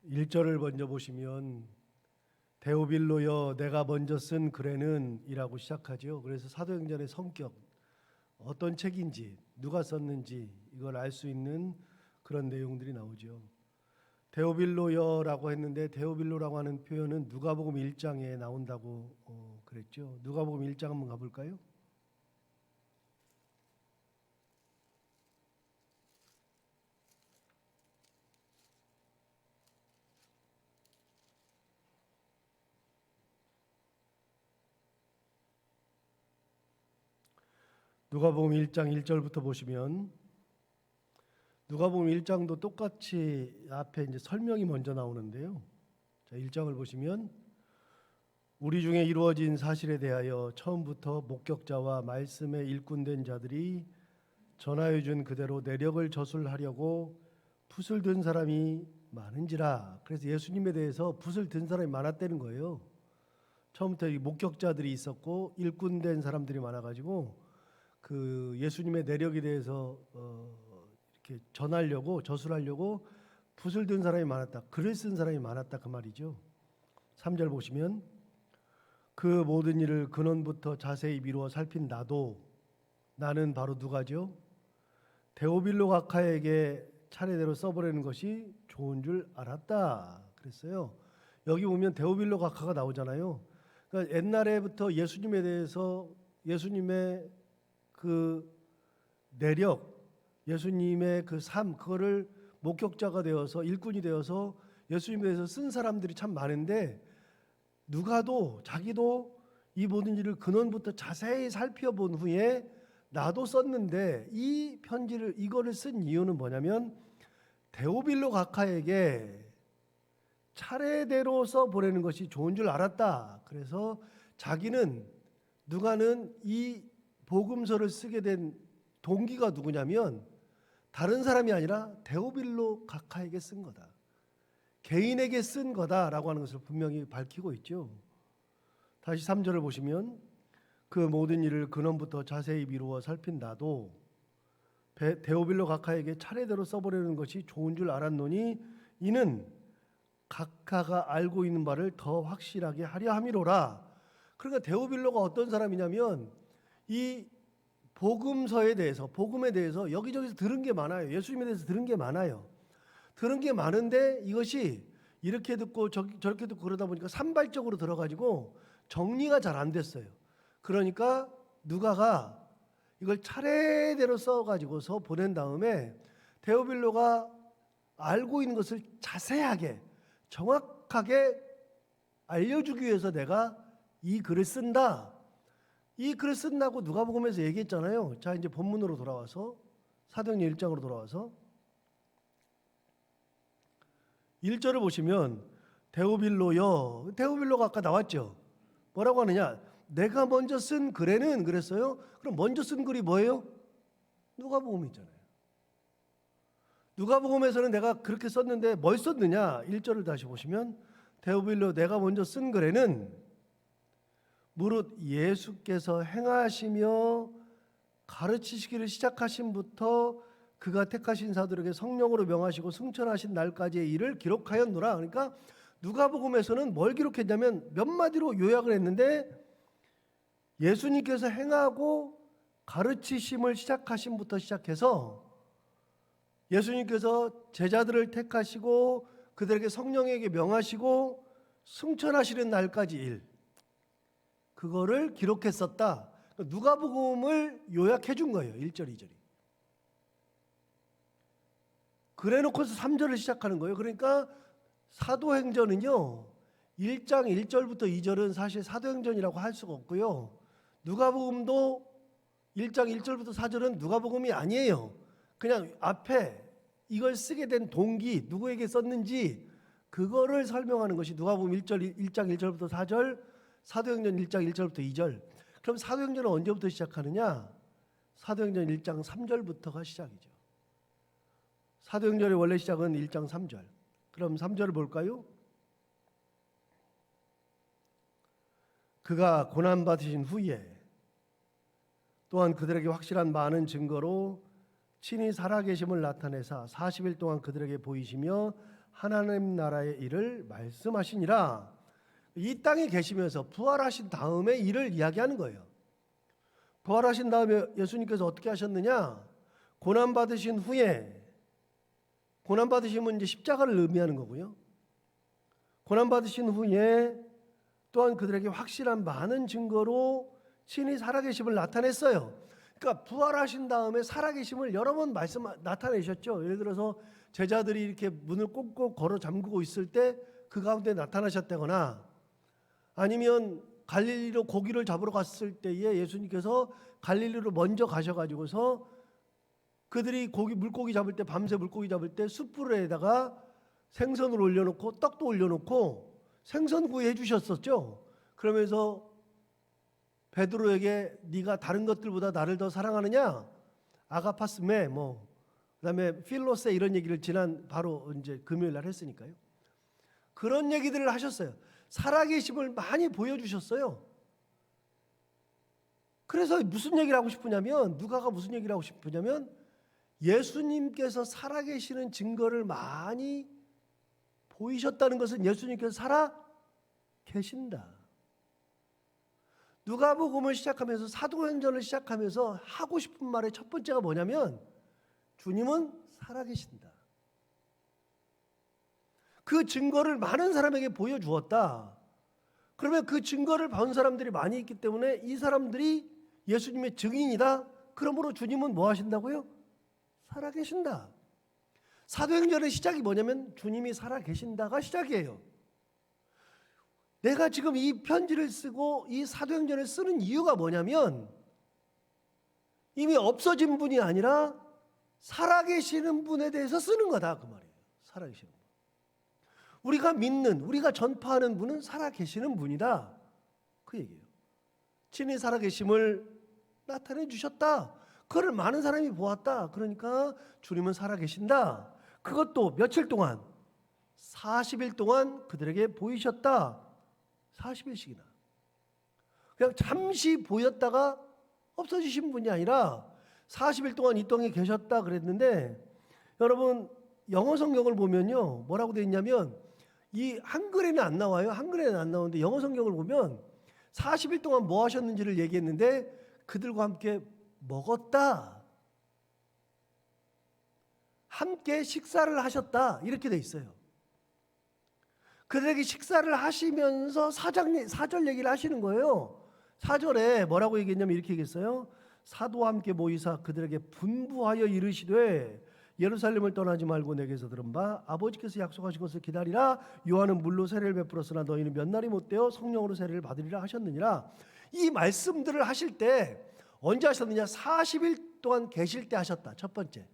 1절을 먼저 보시면 데오빌로여 내가 먼저 쓴 글에는 이라고 시작하죠. 그래서 사도행전의 성격, 어떤 책인지 누가 썼는지 이걸 알 수 있는 그런 내용들이 나오죠. 데오빌로여라고 했는데 데오빌로라고 하는 표현은 누가복음 1장에 나온다고 그랬죠. 누가복음 1장 한번 가볼까요? 누가복음 1장 1절부터 보시면 누가복음 1장도 똑같이 앞에 이제 설명이 먼저 나오는데요. 자, 1장을 보시면 우리 중에 이루어진 사실에 대하여 처음부터 목격자와 말씀에 일꾼된 자들이 전하여 준 그대로 내력을 저술하려고 붓을 든 사람이 많은지라. 그래서 예수님에 대해서 붓을 든 사람이 많았다는 거예요. 처음부터 이 목격자들이 있었고 일꾼된 사람들이 많아가지고 그 예수님의 내력에 대해서 이렇게 전하려고 저술하려고 붓을 든 사람이 많았다. 글을 쓴 사람이 많았다 그 말이죠. 3절 보시면 그 모든 일을 근원부터 자세히 미루어 살핀 나는 바로 누가죠? 데오빌로 각하에게 차례대로 써보내는 것이 좋은 줄 알았다 그랬어요. 여기 보면 데오빌로 각하가 나오잖아요. 그러니까 옛날에부터 예수님에 대해서 예수님의 그 내력, 예수님의 그 삶, 그거를 목격자가 되어서 일꾼이 되어서 예수님에 대해서 쓴 사람들이 참 많은데 누가도 자기도 이 모든 일을 근원부터 자세히 살펴본 후에 나도 썼는데 이 편지를 이거를 쓴 이유는 뭐냐면 데오빌로 각하에게 차례대로 써 보내는 것이 좋은 줄 알았다. 그래서 자기는 누가는 이 복음서를 쓰게 된 동기가 누구냐면 다른 사람이 아니라 데오빌로 각하에게 쓴 거다. 개인에게 쓴 거다라고 하는 것을 분명히 밝히고 있죠. 다시 3절을 보시면 그 모든 일을 근원부터 자세히 미루어 살핀 나도 데오빌로 각하에게 차례대로 써보려는 것이 좋은 줄 알았노니 이는 각하가 알고 있는 바를 더 확실하게 하려 함이로라. 그러니까 데오빌로가 어떤 사람이냐면 이 복음서에 대해서 복음에 대해서 여기저기서 들은 게 많아요. 예수님에 대해서 들은 게 많아요. 들은 게 많은데 이것이 이렇게 듣고 저렇게 듣고 그러다 보니까 산발적으로 들어가지고 정리가 잘 안 됐어요. 그러니까 누가가 이걸 차례대로 써가지고서 보낸 다음에 데오빌로가 알고 있는 것을 자세하게 정확하게 알려주기 위해서 내가 이 글을 쓴다. 이 글을 쓴다고 누가복음에서 얘기했잖아요. 자, 이제 본문으로 돌아와서 사도행전 1장으로 돌아와서 1절을 보시면 데오빌로가 아까 나왔죠. 뭐라고 하느냐? 내가 먼저 쓴 글에는 그랬어요. 그럼 먼저 쓴 글이 뭐예요? 누가복음이잖아요. 누가복음에서는 내가 그렇게 썼는데 뭘 썼느냐? 1절을 다시 보시면 데오빌로 내가 먼저 쓴 글에는 무릇 예수께서 행하시며 가르치시기를 시작하신부터 그가 택하신 사도에게 성령으로 명하시고 승천하신 날까지의 일을 기록하였노라. 그러니까 누가복음에서는 뭘 기록했냐면 몇 마디로 요약을 했는데 예수님께서 행하고 가르치심을 시작하심부터 시작해서 예수님께서 제자들을 택하시고 그들에게 성령에게 명하시고 승천하시는 날까지 일, 그거를 기록했었다. 누가복음을 요약해 준 거예요. 1절, 2절이. 그래 놓고서 3절을 시작하는 거예요. 그러니까 사도행전은요, 1장 1절부터 2절은 사실 사도행전이라고 할 수가 없고요. 누가복음도 1장 1절부터 4절은 누가복음이 아니에요. 그냥 앞에 이걸 쓰게 된 동기, 누구에게 썼는지 그거를 설명하는 것이 누가복음 1장 1절부터 4절, 사도행전 1장 1절부터 2절. 그럼 사도행전은 언제부터 시작하느냐? 사도행전 1장 3절부터가 시작이죠. 사도행전의 원래 시작은 1장 3절. 그럼 3절을 볼까요? 그가 고난받으신 후에 또한 그들에게 확실한 많은 증거로 친히 살아계심을 나타내사 40일 동안 그들에게 보이시며 하나님 나라의 일을 말씀하시니라. 이 땅에 계시면서 부활하신 다음에 일을 이야기하는 거예요. 부활하신 다음에 예수님께서 어떻게 하셨느냐? 고난받으신 후에, 고난받으시면 이제 십자가를 의미하는 거고요. 고난받으신 후에 또한 그들에게 확실한 많은 증거로 친히 살아계심을 나타냈어요. 그러니까 부활하신 다음에 살아계심을 여러 번 나타내셨죠. 예를 들어서 제자들이 이렇게 문을 꼭꼭 걸어 잠그고 있을 때 그 가운데 나타나셨다거나, 아니면 갈릴리로 고기를 잡으러 갔을 때에 예수님께서 갈릴리로 먼저 가셔가지고서 그들이 물고기 잡을 때, 밤새 물고기 잡을 때 숯불에다가 생선을 올려놓고 떡도 올려놓고 생선구이 해주셨었죠. 그러면서 베드로에게 네가 다른 것들보다 나를 더 사랑하느냐? 아가파스메 그다음에 필로세 이런 얘기를 지난 바로 이제 금요일 날 했으니까요. 그런 얘기들을 하셨어요. 살아계심을 많이 보여주셨어요. 그래서 무슨 얘기를 하고 싶으냐면, 누가가 무슨 얘기를 하고 싶으냐면 예수님께서 살아계시는 증거를 많이 보이셨다는 것은 예수님께서 살아계신다. 누가복음을 시작하면서, 사도행전을 시작하면서 하고 싶은 말의 첫 번째가 뭐냐면 주님은 살아계신다. 그 증거를 많은 사람에게 보여주었다. 그러면 그 증거를 본 사람들이 많이 있기 때문에 이 사람들이 예수님의 증인이다. 그러므로 주님은 뭐 하신다고요? 살아계신다. 사도행전의 시작이 뭐냐면 주님이 살아계신다가 시작이에요. 내가 지금 이 편지를 쓰고 이 사도행전을 쓰는 이유가 뭐냐면 이미 없어진 분이 아니라 살아계시는 분에 대해서 쓰는 거다, 그 말이에요. 살아계시는 분. 우리가 믿는, 우리가 전파하는 분은 살아계시는 분이다, 그 얘기예요. 친히 살아계심을 나타내 주셨다. 그걸 많은 사람이 보았다. 그러니까 주님은 살아계신다. 그것도 며칠 동안, 40일 동안 그들에게 보이셨다. 40일씩이나. 그냥 잠시 보였다가 없어지신 분이 아니라 40일 동안 이 땅에 계셨다 그랬는데, 여러분 영어 성경을 보면요, 뭐라고 되어 있냐면, 이 한글에는 안 나와요. 한글에는 안 나오는데 영어 성경을 보면 40일 동안 뭐 하셨는지를 얘기했는데 그들과 함께 먹었다, 함께 식사를 하셨다, 이렇게 돼 있어요. 그들에게 식사를 하시면서 사절 얘기를 하시는 거예요. 4절에 뭐라고 얘기했냐면 이렇게 얘기했어요. 사도와 함께 모이사 그들에게 분부하여 이르시되 예루살렘을 떠나지 말고 내게서 들은 바 아버지께서 약속하신 것을 기다리라. 요한은 물로 세례를 베풀었으나 너희는 몇 날이 못되어 성령으로 세례를 받으리라 하셨느니라. 이 말씀들을 하실 때 언제 하셨느냐? 40일 동안 계실 때 하셨다. 첫 번째,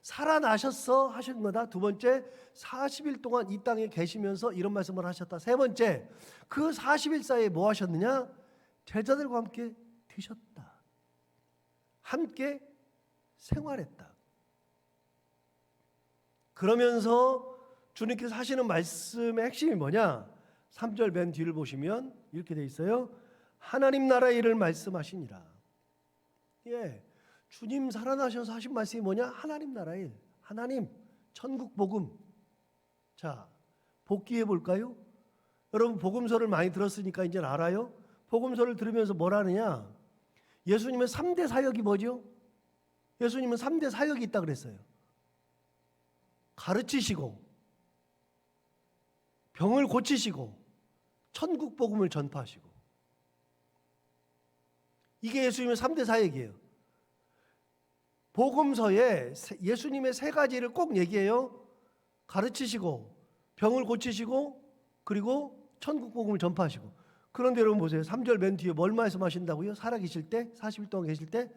살아나셨어 하신 거다. 두 번째, 40일 동안 이 땅에 계시면서 이런 말씀을 하셨다. 세 번째, 그 40일 사이에 뭐 하셨느냐? 제자들과 함께 드셨다. 함께 생활했다. 그러면서 주님께서 하시는 말씀의 핵심이 뭐냐? 3절 맨 뒤를 보시면 이렇게 돼 있어요. 하나님 나라의 일을 말씀하시니라. 예, 주님 살아나셔서 하신 말씀이 뭐냐? 하나님 나라의 일, 하나님 천국 복음. 자, 복귀해 볼까요? 여러분 복음서를 많이 들었으니까 이제 알아요. 복음서를 들으면서 뭐라느냐? 예수님의 3대 사역이 뭐죠? 예수님은 3대 사역이 있다 그랬어요. 가르치시고, 병을 고치시고, 천국 복음을 전파하시고. 이게 예수님의 3대 사역이에요. 복음서에 예수님의 세 가지를 꼭 얘기해요. 가르치시고, 병을 고치시고, 그리고 천국 복음을 전파하시고. 그런데 여러분 보세요. 3절 맨 뒤에 뭘 말씀하신다고요? 살아계실 때, 40일 동안 계실 때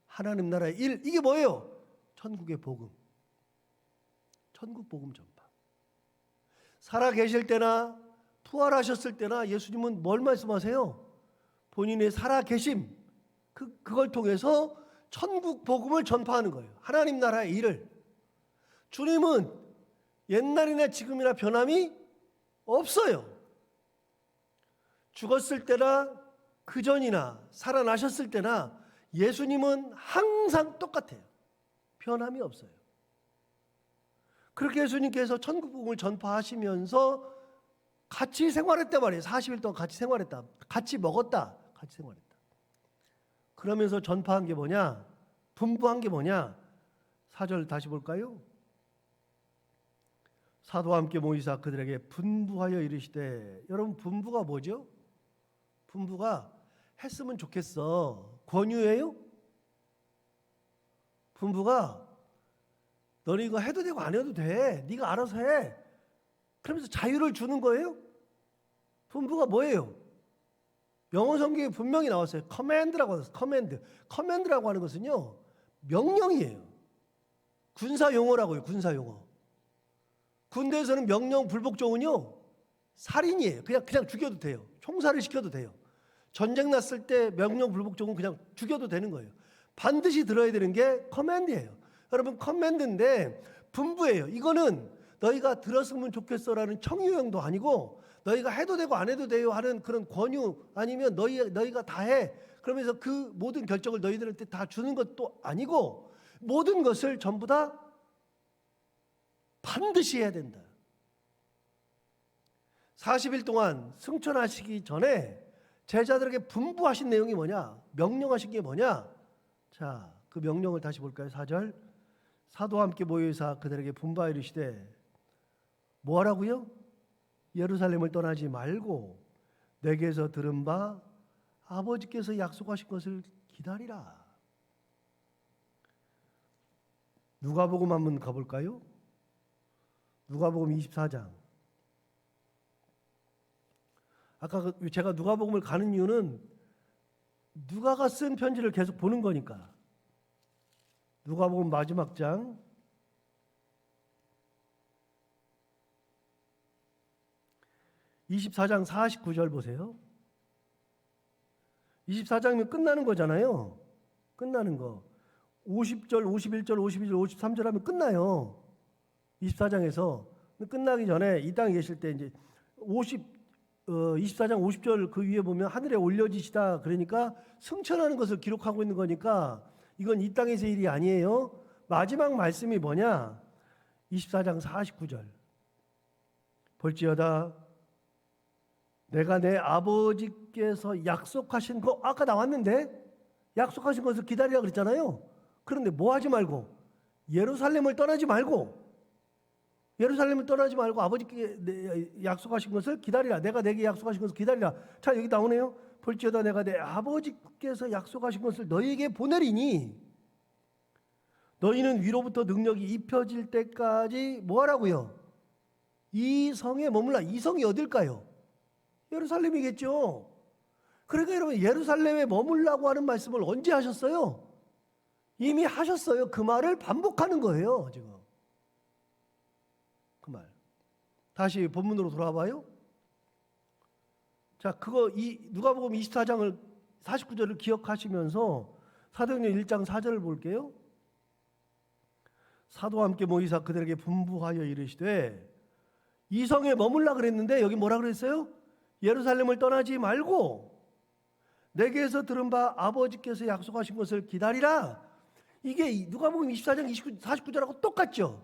하나님 나라의 일. 이게 뭐예요? 천국의 복음. 천국 복음 전파. 살아계실 때나 부활하셨을 때나 예수님은 뭘 말씀하세요? 본인의 살아계심, 그걸 통해서 천국 복음을 전파하는 거예요. 하나님 나라의 일을. 주님은 옛날이나 지금이나 변함이 없어요. 죽었을 때나 그 전이나 살아나셨을 때나 예수님은 항상 똑같아요. 변함이 없어요. 그렇게 예수님께서 천국 복음을 전파하시면서 같이 생활했단 말이에요. 40일 동안 같이 생활했다. 같이 먹었다. 같이 생활했다. 그러면서 전파한 게 뭐냐? 분부한 게 뭐냐? 4절 다시 볼까요? 사도와 함께 모이사 그들에게 분부하여 이르시되, 여러분 분부가 뭐죠? 분부가 했으면 좋겠어. 권유예요? 분부가 너는 이거 해도 되고 안 해도 돼. 네가 알아서 해. 그러면서 자유를 주는 거예요? 분부가 뭐예요? 영어 성경에 분명히 나왔어요. 커맨드라고 하셨어요. 커맨드. 커맨드라고 하는 것은요, 명령이에요. 군사 용어라고요. 군사 용어. 군대에서는 명령 불복종은요, 살인이에요. 그냥 죽여도 돼요. 총살을 시켜도 돼요. 전쟁 났을 때 명령 불복종은 그냥 죽여도 되는 거예요. 반드시 들어야 되는 게 커맨드예요. 여러분, 커맨드인데 분부예요. 이거는 너희가 들었으면 좋겠어라는 청유형도 아니고, 너희가 해도 되고 안 해도 돼요 하는 그런 권유, 아니면 너희가 다 해, 그러면서 그 모든 결정을 너희들한테 다 주는 것도 아니고, 모든 것을 전부 다 반드시 해야 된다. 40일 동안 승천하시기 전에 제자들에게 분부하신 내용이 뭐냐? 명령하신 게 뭐냐? 자, 그 명령을 다시 볼까요? 4절. 사도와 함께 모여서 그들에게 분부하여 이르시되, 뭐 하라고요? 예루살렘을 떠나지 말고 내게서 들은 바 아버지께서 약속하신 것을 기다리라. 누가복음 한번 가볼까요? 누가복음 24장. 아까 제가 누가복음을 가는 이유는 누가가 쓴 편지를 계속 보는 거니까. 누가복음 마지막 장 24장 49절 보세요. 24장이면 끝나는 거잖아요. 끝나는 거. 50절, 51절, 52절, 53절 하면 끝나요. 24장에서. 끝나기 전에 이 땅에 계실 때 이제 24장 50절 그 위에 보면 하늘에 올려지시다, 그러니까 승천하는 것을 기록하고 있는 거니까 이건 이 땅에서의 일이 아니에요. 마지막 말씀이 뭐냐? 24장 49절. 볼지어다 내가 내 아버지께서 약속하신 거, 아까 나왔는데 약속하신 것을 기다리라 그랬잖아요. 그런데 뭐 하지 말고, 예루살렘을 떠나지 말고 아버지께 약속하신 것을 기다리라. 내가 내게 약속하신 것을 기다리라. 자, 여기 나오네요. 볼지어다 내가 내 아버지께서 약속하신 것을 너희에게 보내리니 너희는 위로부터 능력이 입혀질 때까지 뭐 하라고요? 이 성에 머물라. 이 성이 어딜까요? 예루살렘이겠죠. 그러니까 여러분, 예루살렘에 머물라고 하는 말씀을 언제 하셨어요? 이미 하셨어요. 그 말을 반복하는 거예요, 지금. 그 말. 다시 본문으로 돌아와 봐요. 자, 누가복음 24장을 49절을 기억하시면서 사도행전 1장 4절을 볼게요. 사도와 함께 모이사 그들에게 분부하여 이르시되, 이 성에 머물라 그랬는데 여기 뭐라 그랬어요? 예루살렘을 떠나지 말고 내게서 들은 바 아버지께서 약속하신 것을 기다리라. 이게 누가복음 24장 49절하고 똑같죠?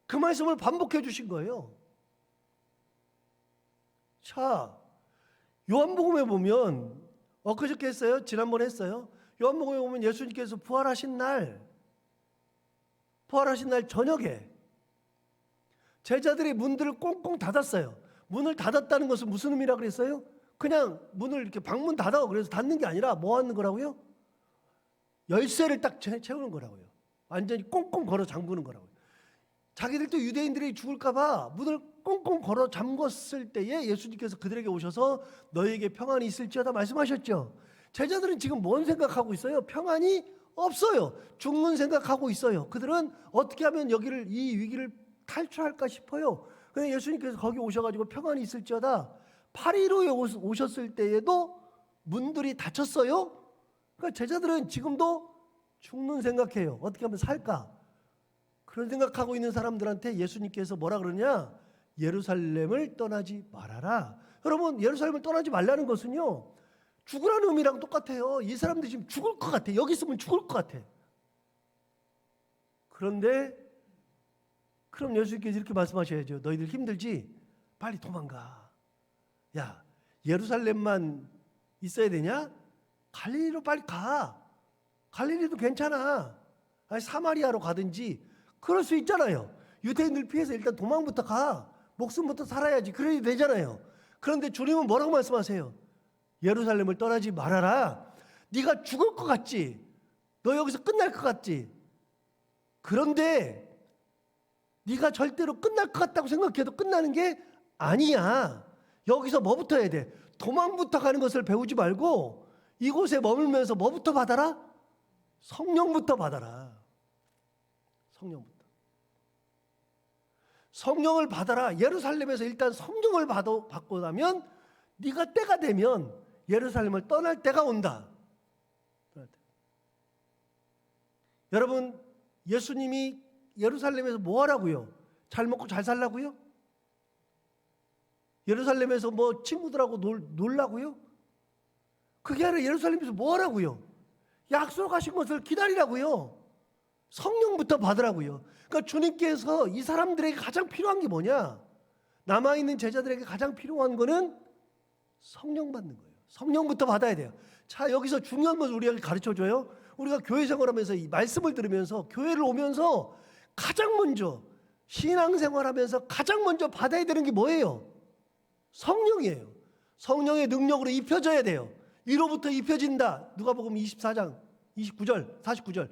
그 말씀을 반복해 주신 거예요. 자, 요한복음에 보면 엊그저께 했어요? 지난번에 했어요? 요한복음에 보면 예수님께서 부활하신 날 저녁에 제자들이 문들을 꽁꽁 닫았어요. 문을 닫았다는 것은 무슨 의미라 그랬어요? 그냥 문을 이렇게 방문 닫아 그래서 닫는 게 아니라 뭐 하는 거라고요? 열쇠를 딱 채우는 거라고요. 완전히 꽁꽁 걸어 잠그는 거라고요. 자기들도 유대인들이 죽을까 봐 문을 꽁꽁 걸어 잠궜을 때에 예수님께서 그들에게 오셔서 너희에게 평안이 있을지어다 말씀하셨죠. 제자들은 지금 뭔 생각하고 있어요? 평안이 없어요. 죽는 생각하고 있어요. 그들은 어떻게 하면 이 위기를 탈출할까 싶어요. 근데 예수님께서 거기 오셔가지고 평안이 있을지어다. 8.15에 오셨을 때에도 문들이 닫혔어요. 그러니까 제자들은 지금도 죽는 생각해요. 어떻게 하면 살까? 그런 생각하고 있는 사람들한테 예수님께서 뭐라 그러냐? 예루살렘을 떠나지 말아라. 여러분, 예루살렘을 떠나지 말라는 것은요, 죽으라는 의미랑 똑같아요. 이 사람들이 지금 죽을 것 같아. 여기 있으면 죽을 것 같아. 그런데 그럼 예수님께서 이렇게 말씀하셔야죠. 너희들 힘들지? 빨리 도망가. 야, 예루살렘만 있어야 되냐? 갈릴리로 빨리 가. 갈릴리도 괜찮아. 아니, 사마리아로 가든지 그럴 수 있잖아요. 유대인들 피해서 일단 도망부터 가. 목숨부터 살아야지. 그래야 되잖아요. 그런데 주님은 뭐라고 말씀하세요? 예루살렘을 떠나지 말아라. 네가 죽을 것 같지? 너 여기서 끝날 것 같지? 그런데 네가 절대로 끝날 것 같다고 생각해도 끝나는 게 아니야. 여기서 뭐부터 해야 돼? 도망부터 가는 것을 배우지 말고 이곳에 머물면서 뭐부터 받아라? 성령부터 받아라. 성령부터. 성령을 받아라. 예루살렘에서 일단 성령을 받고 나면 네가 때가 되면 예루살렘을 떠날 때가 온다. 여러분, 예수님이 예루살렘에서 뭐 하라고요? 잘 먹고 잘 살라고요? 예루살렘에서 뭐 친구들하고 놀라고요? 그게 아니라 예루살렘에서 뭐 하라고요? 약속하신 것을 기다리라고요. 성령부터 받으라고요. 그러니까 주님께서 이 사람들에게 가장 필요한 게 뭐냐? 남아있는 제자들에게 가장 필요한 거는 성령 받는 거예요. 성령부터 받아야 돼요. 자, 여기서 중요한 것을 우리에게 가르쳐줘요. 우리가 교회 생활하면서 이 말씀을 들으면서 교회를 오면서 가장 먼저 신앙생활하면서 가장 먼저 받아야 되는 게 뭐예요? 성령이에요. 성령의 능력으로 입혀져야 돼요. 위로부터 입혀진다. 누가복음 24장 29절 49절.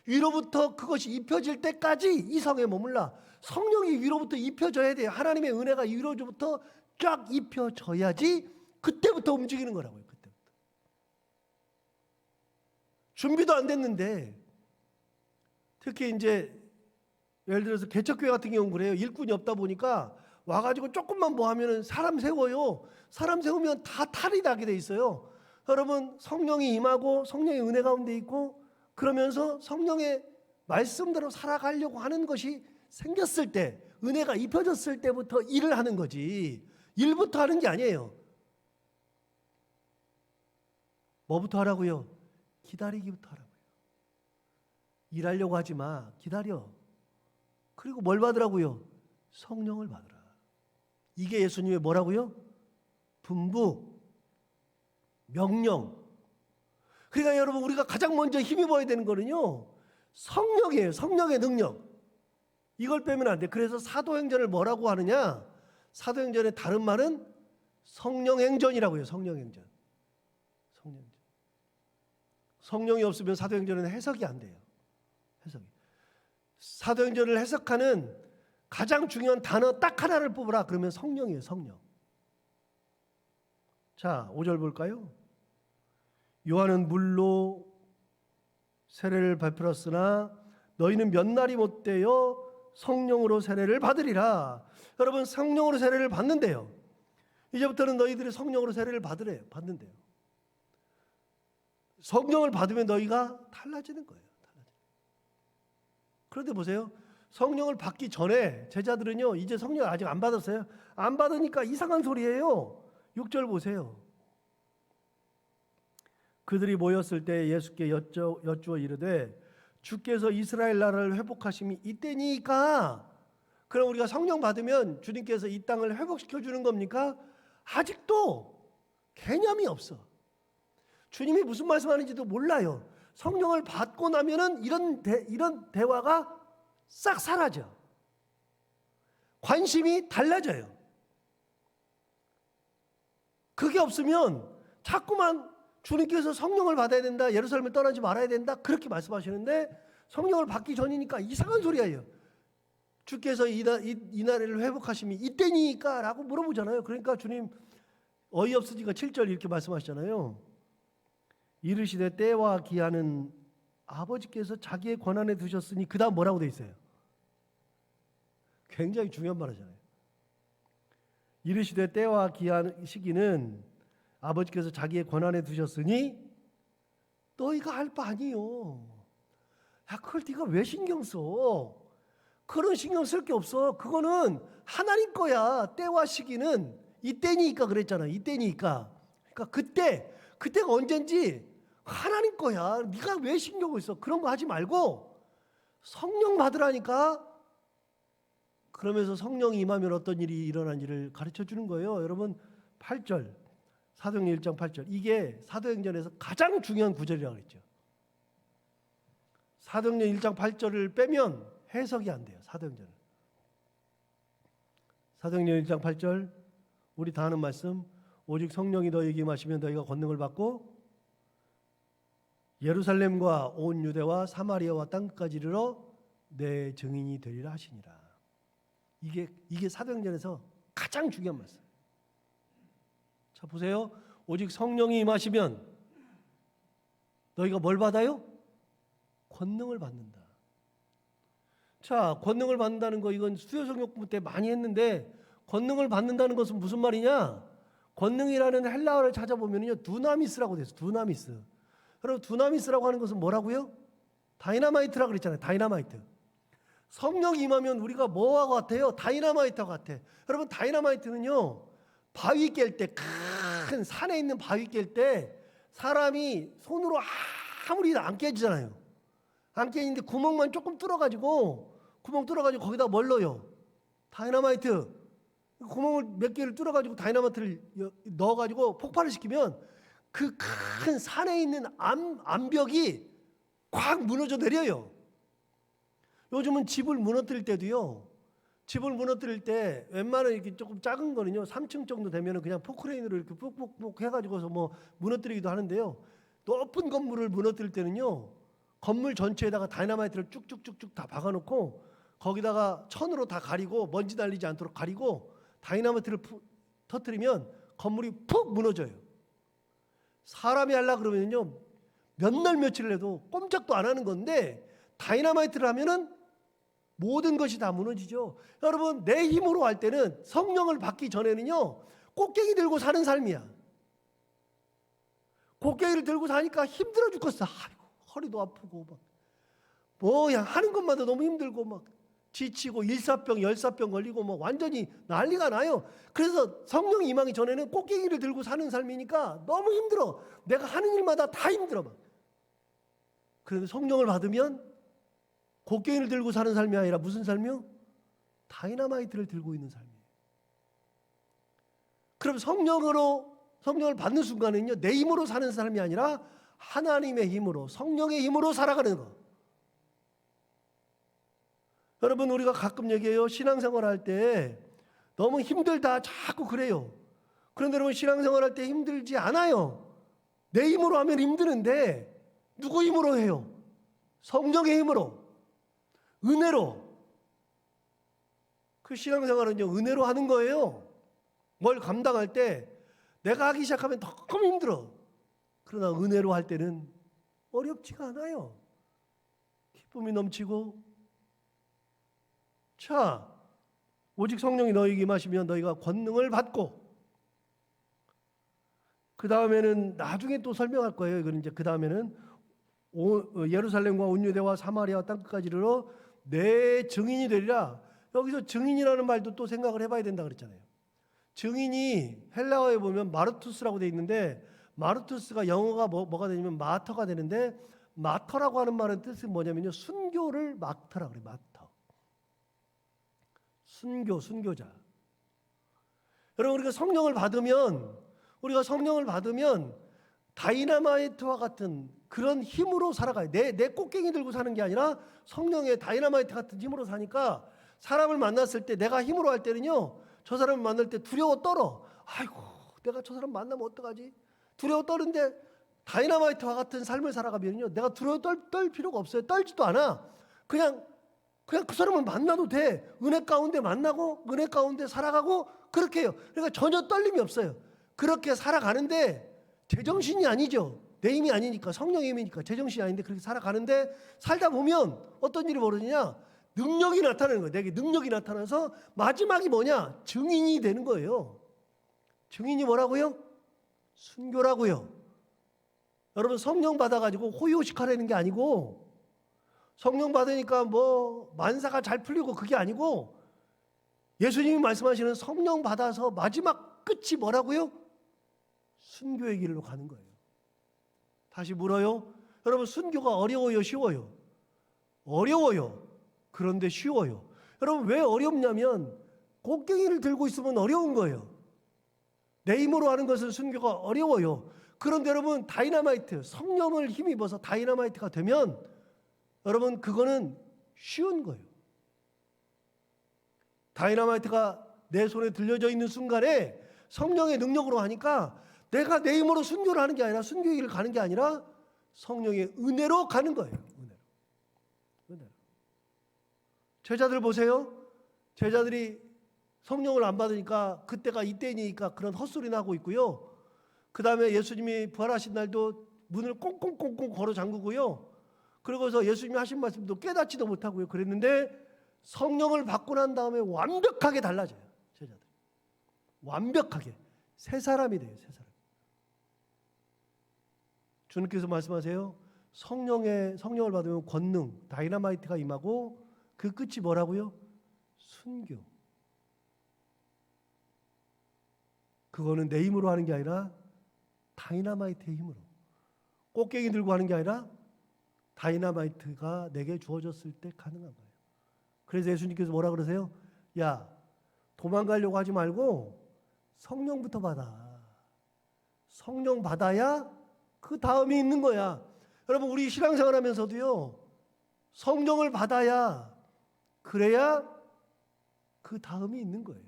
위로부터 그것이 입혀질 때까지 이 성에 머물라. 성령이 위로부터 입혀져야 돼요. 하나님의 은혜가 위로부터 쫙 입혀져야지 그때부터 움직이는 거라고요. 그때부터. 준비도 안 됐는데 특히 이제 예를 들어서 개척교회 같은 경우는 그래요. 일꾼이 없다 보니까 와가지고 조금만 뭐 하면은 사람 세워요. 사람 세우면 다 탈이 나게 돼 있어요. 여러분, 성령이 임하고 성령의 은혜 가운데 있고 그러면서 성령의 말씀대로 살아가려고 하는 것이 생겼을 때, 은혜가 입혀졌을 때부터 일을 하는 거지 일부터 하는 게 아니에요. 뭐부터 하라고요? 기다리기부터 하라고요. 일하려고 하지 마. 기다려. 그리고 뭘 받으라고요? 성령을 받으라. 이게 예수님의 뭐라고요? 분부, 명령. 그러니까 여러분, 우리가 가장 먼저 힘입어야 되는 거는요, 성령이에요. 성령의 능력. 이걸 빼면 안 돼. 그래서 사도행전을 뭐라고 하느냐? 사도행전의 다른 말은 성령행전이라고요. 성령행전. 성령행전. 성령이 없으면 사도행전은 해석이 안 돼요. 해석이. 사도행전을 해석하는 가장 중요한 단어 딱 하나를 뽑으라. 그러면 성령이에요. 성령. 자, 5절 볼까요? 요한은 물로 세례를 베풀었으나 너희는 몇 날이 못되어 성령으로 세례를 받으리라. 여러분, 성령으로 세례를 받는데요. 이제부터는 너희들이 성령으로 세례를 받는데요. 성령을 받으면 너희가 달라지는 거예요. 그런데 보세요. 성령을 받기 전에 제자들은요, 이제 성령을 아직 안 받았어요. 안 받으니까 이상한 소리예요. 6절 보세요. 그들이 모였을 때 예수께 여쭈어 이르되 주께서 이스라엘 나라를 회복하심이 이때니까. 그럼 우리가 성령 받으면 주님께서 이 땅을 회복시켜 주는 겁니까? 아직도 개념이 없어. 주님이 무슨 말씀하는지도 몰라요. 성령을 받고 나면은 이런 대화가 싹 사라져. 관심이 달라져요. 그게 없으면 자꾸만 주님께서 성령을 받아야 된다, 예루살렘을 떠나지 말아야 된다, 그렇게 말씀하시는데 성령을 받기 전이니까 이상한 소리예요. 주께서 이 나라를 회복하심이 이때니까 라고 물어보잖아요. 그러니까 주님 어이없으니까 7절 이렇게 말씀하시잖아요. 이르시되 때와 기한은 아버지께서 자기의 권한에 두셨으니, 그 다음 뭐라고 돼 있어요? 굉장히 중요한 말 하잖아요. 이르시되 때와 기한 시기는 아버지께서 자기의 권한에 두셨으니 너희가 할 바 아니요. 야, 그걸 네가 왜 신경 써? 그런 신경 쓸 게 없어. 그거는 하나님 거야. 때와 시기는 이때니까 그랬잖아. 이때니까. 그러니까 그때가 언젠지 하나님 거야. 네가 왜 신경을 써? 그런 거 하지 말고 성령 받으라니까. 그러면서 성령이 임하면 어떤 일이 일어난지를 가르쳐 주는 거예요. 여러분 8절 사도행전 1장 8절 이게 사도행전에서 가장 중요한 구절이라고 그랬죠. 사도행전 1장 8절을 빼면 해석이 안 돼요. 사도행전은. 사도행전 1장 8절 우리 다 아는 말씀 오직 성령이 너희에게 임하시면 너희가 권능을 받고 예루살렘과 온 유대와 사마리아와 땅끝까지 이르러 내 증인이 되리라 하시니라. 이게 사도행전에서 가장 중요한 말씀. 자 보세요. 오직 성령이 임하시면 너희가 뭘 받아요? 권능을 받는다. 자, 권능을 받는다는 거 이건 수요성역부 때 많이 했는데 권능을 받는다는 것은 무슨 말이냐? 권능이라는 헬라어를 찾아보면요 두나미스라고 돼서 두나미스. 여러분 두나미스라고 하는 것은 뭐라고요? 다이너마이트라고 그랬잖아요. 다이너마이트. 성령이 임하면 우리가 뭐와 같아요? 다이너마이트와 같아. 여러분 다이너마이트는요 바위 깰 때 큰 산에 있는 바위 깰 때 사람이 손으로 아무리 안 깨지잖아요. 안 깨지는데 구멍만 조금 뚫어가지고 거기다 뭘 넣어요? 다이너마이트. 구멍을 몇 개를 뚫어가지고 다이너마이트를 넣어가지고 폭발을 시키면 그 큰 산에 있는 암벽이 꽉 무너져 내려요. 요즘은 집을 무너뜨릴 때도요. 집을 무너뜨릴 때 웬만한 이렇게 조금 작은 거는요. 3층 정도 되면은 그냥 포크레인으로 이렇게 푹푹푹 해가지고서 뭐 무너뜨리기도 하는데요. 높은 건물을 무너뜨릴 때는요. 건물 전체에다가 다이너마이트를 쭉쭉쭉쭉 다 박아놓고 거기다가 천으로 다 가리고 먼지 날리지 않도록 가리고 다이너마이트를 터뜨리면 건물이 푹 무너져요. 사람이 하려고 그러면요. 몇 날 며칠을 해도 꼼짝도 안 하는 건데 다이너마이트를 하면은 모든 것이 다 무너지죠. 여러분 내 힘으로 할 때는 성령을 받기 전에는요. 꽃게기 들고 사는 삶이야. 꽃게기를 들고 사니까 힘들어 죽겠어. 아이고, 허리도 아프고 막 뭐야 하는 것마다 너무 힘들고 막 지치고 일사병 열사병 걸리고 뭐 완전히 난리가 나요. 그래서 성령이 임하기 전에는 꽃게기를 들고 사는 삶이니까 너무 힘들어. 내가 하는 일마다 다 힘들어 막. 그런데 성령을 받으면 곡괭이를 들고 사는 삶이 아니라 무슨 삶이요? 다이너마이트를 들고 있는 삶이에요. 그럼 성령을 받는 순간에는요, 내 힘으로 사는 삶이 아니라 하나님의 힘으로, 성령의 힘으로 살아가는 거. 여러분, 우리가 가끔 얘기해요. 신앙생활 할 때 너무 힘들다 자꾸 그래요. 그런데 여러분, 신앙생활 할 때 힘들지 않아요. 내 힘으로 하면 힘드는데 누구 힘으로 해요? 성령의 힘으로. 은혜로. 그 신앙생활은요, 은혜로 하는 거예요. 뭘 감당할 때 내가 하기 시작하면 너무 힘들어. 그러나 은혜로 할 때는 어렵지가 않아요. 기쁨이 넘치고. 자, 오직 성령이 너희에게 임하시면 너희가 권능을 받고, 그 다음에는 나중에 또 설명할 거예요. 이건 이제 그 다음에는 예루살렘과 온 유대와 사마리아 땅끝까지 이르러 내 증인이 되리라. 여기서 증인이라는 말도 또 생각을 해봐야 된다 그랬잖아요. 증인이 헬라어에 보면 마르투스라고 돼 있는데, 마르투스가 영어가 뭐가 되냐면 마터가 되는데, 마터라고 하는 말은 뜻이 뭐냐면요, 순교를 마터라 그래요. 마터. 순교자. 여러분, 우리가 성령을 받으면 다이너마이트와 같은 그런 힘으로 살아가요. 내 꽃갱이 들고 사는 게 아니라 성령의 다이너마이트 같은 힘으로 사니까, 사람을 만났을 때 내가 힘으로 할 때는요, 저 사람을 만날 때 두려워 떨어. 아이고, 내가 저 사람 만나면 어떡하지? 두려워 떨는데 다이너마이트와 같은 삶을 살아가면요, 내가 두려워 떨 필요가 없어요. 떨지도 않아. 그냥 그 사람을 만나도 돼. 은혜 가운데 만나고 은혜 가운데 살아가고 그렇게 해요. 그러니까 전혀 떨림이 없어요. 그렇게 살아가는데 제정신이 아니죠. 내 힘이 아니니까, 성령의 힘이니까 제정신이 아닌데 그렇게 살아가는데, 살다 보면 어떤 일이 벌어지냐? 능력이 나타나는 거예요. 내게 능력이 나타나서 마지막이 뭐냐? 증인이 되는 거예요. 증인이 뭐라고요? 순교라고요. 여러분, 성령 받아가지고 호의호식하라는 게 아니고, 성령 받으니까 뭐 만사가 잘 풀리고 그게 아니고, 예수님이 말씀하시는 성령 받아서 마지막 끝이 뭐라고요? 순교의 길로 가는 거예요. 다시 물어요. 여러분, 순교가 어려워요, 쉬워요? 어려워요. 그런데 쉬워요. 여러분 왜 어렵냐면 곡괭이를 들고 있으면 어려운 거예요. 내 힘으로 하는 것은 순교가 어려워요. 그런데 여러분 다이너마이트, 성령을 힘입어서 다이너마이트가 되면 여러분 그거는 쉬운 거예요. 다이너마이트가 내 손에 들려져 있는 순간에 성령의 능력으로 하니까 내가 내 힘으로 순교를 하는 게 아니라 순교의 길을 가는 게 아니라 성령의 은혜로 가는 거예요. 은혜로. 제자들 보세요. 제자들이 성령을 안 받으니까 그때가 이때니까 그런 헛소리 나고 있고요. 그 다음에 예수님이 부활하신 날도 문을 꽁꽁꽁꽁 걸어 잠그고요. 그러고서 예수님이 하신 말씀도 깨닫지도 못하고요. 그랬는데 성령을 받고 난 다음에 완벽하게 달라져요. 제자들. 완벽하게. 새 사람이 돼요. 새 사람. 주님께서 말씀하세요. 성령을 받으면 권능, 다이너마이트가 임하고 그 끝이 뭐라고요? 순교. 그거는 내 힘으로 하는 게 아니라 다이너마이트의 힘으로. 꽃갱이 들고 하는 게 아니라 다이너마이트가 내게 주어졌을 때 가능한 거예요. 그래서 예수님께서 뭐라 그러세요? 야, 도망가려고 하지 말고 성령부터 받아. 성령 받아야 그 다음이 있는 거야. 여러분 우리 신앙생활 하면서도요. 성령을 받아야 그래야 그 다음이 있는 거예요.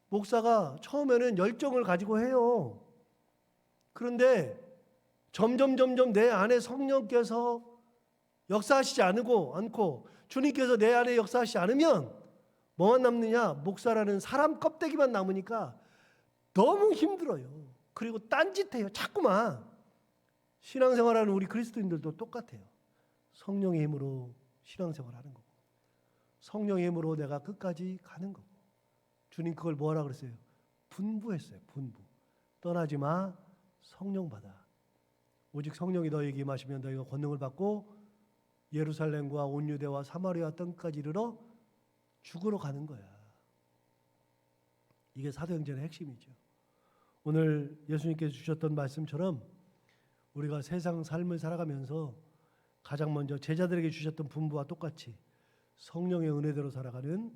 목사가 처음에는 열정을 가지고 해요. 그런데 점점 내 안에 성령께서 역사하시지 않고 주님께서 내 안에 역사하시지 않으면 뭐만 남느냐? 목사라는 사람 껍데기만 남으니까 너무 힘들어요. 그리고 딴짓해요. 자꾸만. 신앙생활하는 우리 그리스도인들도 똑같아요. 성령의 힘으로 신앙생활하는 거고 성령의 힘으로 내가 끝까지 가는 거고 주님 그걸 뭐하라 그랬어요? 분부했어요. 분부. 떠나지 마. 성령 받아. 오직 성령이 너에게 임하시면 너희가 권능을 받고 예루살렘과 온 유대와 사마리아 땅까지 이르러 죽으러 가는 거야. 이게 사도행전의 핵심이죠. 오늘 예수님께서 주셨던 말씀처럼 우리가 세상 삶을 살아가면서 가장 먼저 제자들에게 주셨던 분부와 똑같이 성령의 은혜대로 살아가는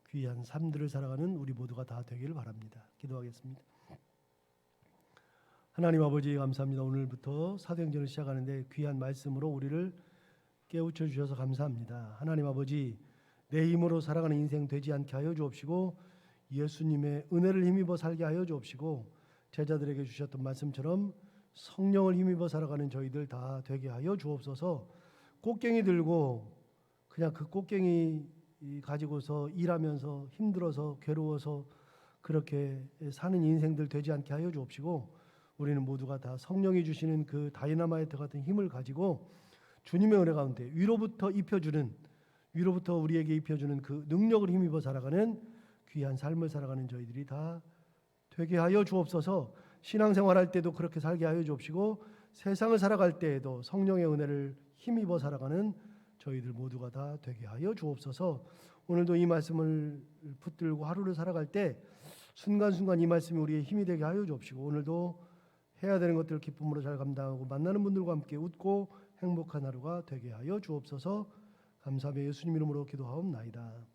귀한 삶들을 살아가는 우리 모두가 다 되기를 바랍니다. 기도하겠습니다. 하나님 아버지 감사합니다. 오늘부터 사도행전을 시작하는데 귀한 말씀으로 우리를 깨우쳐 주셔서 감사합니다. 하나님 아버지 내 힘으로 살아가는 인생 되지 않게 하여 주옵시고 예수님의 은혜를 힘입어 살게 하여 주옵시고 제자들에게 주셨던 말씀처럼 성령을 힘입어 살아가는 저희들 다 되게 하여 주옵소서. 꽃갱이 들고 그냥 그 꽃갱이 가지고서 일하면서 힘들어서 괴로워서 그렇게 사는 인생들 되지 않게 하여 주옵시고 우리는 모두가 다 성령이 주시는 그 다이너마이트 같은 힘을 가지고 주님의 은혜 가운데 위로부터 우리에게 입혀주는 그 능력을 힘입어 살아가는 귀한 삶을 살아가는 저희들이 다 되게 하여 주옵소서. 신앙생활할 때도 그렇게 살게 하여 주옵시고 세상을 살아갈 때에도 성령의 은혜를 힘입어 살아가는 저희들 모두가 다 되게 하여 주옵소서. 오늘도 이 말씀을 붙들고 하루를 살아갈 때 순간순간 이 말씀이 우리의 힘이 되게 하여 주옵시고 오늘도 해야 되는 것들을 기쁨으로 잘 감당하고 만나는 분들과 함께 웃고 행복한 하루가 되게 하여 주옵소서. 감사하며 예수님 이름으로 기도하옵나이다.